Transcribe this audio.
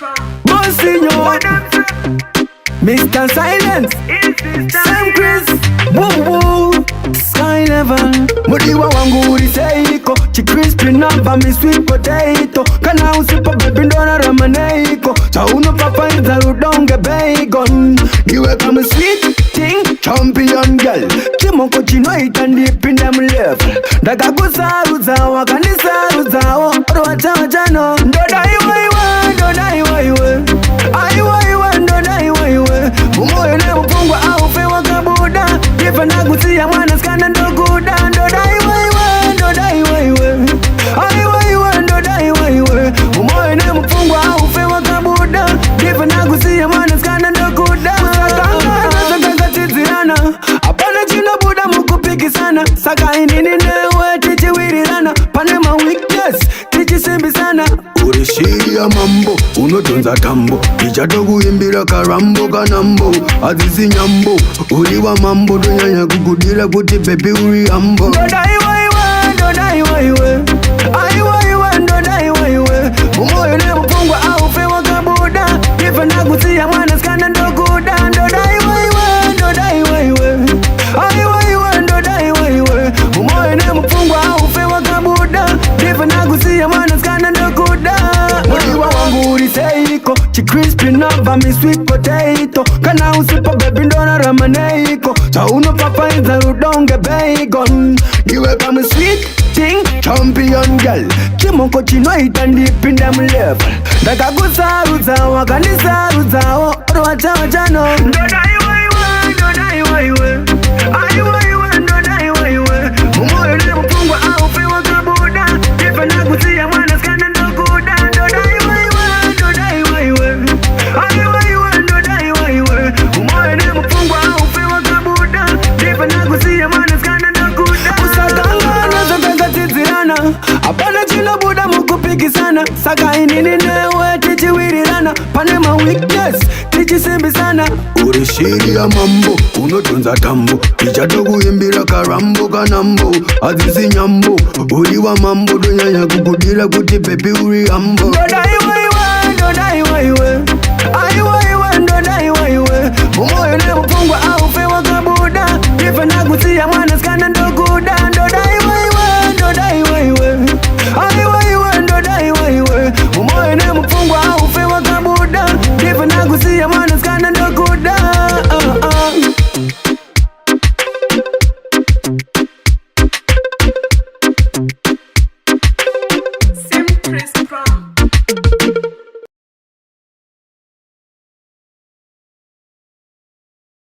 Monsignor, Mr. Silence, Sam Chris, Woo Woo, Sky Level. Mudiwa wangu uriseiko, chicrispy namba mi sweet potato. Kana usipo baby ndona ramaneiko, sa uno papa inza udonge bacon. Niwe kama sweet thing, champion girl. Chimoko chino itandi pinda mlevel. Daga kusaru zawa, kanisaru zawa. Oru wacha jano, ndoda iwa iwa, ndoda iwa iwa. Aiwa iwa, ndoda iwa iwa. Umoyo na mpungwa au fewa kabuda. Kifa na kusia mwana skana ndoguda. Ndoda iwa iwa, ndoda iwa iwa. Aiwa iwa, ndoda iwa iwa. Umoyo na mpungwa au fewa kabuda. Kifa na kusia mwana skana ndoguda. Sakanga tiziana. Apana chino buda mukupiki sana. Saka inini newe tichi wirirana. Panema weakness, tichi simbi sana. Urishiri ya mambo, unotonza tambo. Ichato kuimbira karambo kanambo. Azizi nyambo, uri wa mambo. Dunyanya kukudira kuti baby uri ambo. Ndoda iwa iwa, ndoda iwa iwa. Aiwa iwa, ndoda iwa iwa. Umoyo ne mpungwa au fewa kabuda. Kifa na kusia mwana skana ndoguda. Ndoda iwa iwa, ndoda iwa iwa. Aiwa iwa, ndoda iwa iwa. Umoyo ne mpungwa au fewa kabuda. Kifa na kusia mwana skana ndoguda. Mudiwa wangu uriseiko, chicrispy namba mi sweet potato. Kana usipo baby ndona ramaneiko, sa uno papa inza udonge bacon. Niwe kama sweet thing, champion girl. Chimoko chino itandi pinda mlevel. Daga kusaru zawa, kanisaru zawa. Oru wacha jano, ndoda iwa iwa, ndoda iwa iwa. Aiwa iwa, ndoda iwa iwa. Umoyo ne mpungwa au fewa kabuda. Kifa na kusia mwana skana ndoguda. Ndoda iwa iwa, ndoda iwa iwa. Aiwa iwa, ndoda iwa iwa. Umoyo ne mpungwa au fewa kabuda. Kifa na kusia mwana skana ndoguda. Usakanga nazo kanga tiziana. Apana chino buda mukupiki sana. Saka inini newe tichi wirirana. Panema weakness, tichi simbi sana. Urishiri ya mambo, unotonza tambo. Ichato kuimbira karambo kanambo. Azizi nyambo, uri wa mambo. Dunyanya kukudira kuti baby uri ambo. Ndoda iwa iwa, ndoda iwa iwa. Aiwa iwa, ndoda iwa iwa. Umoyo ne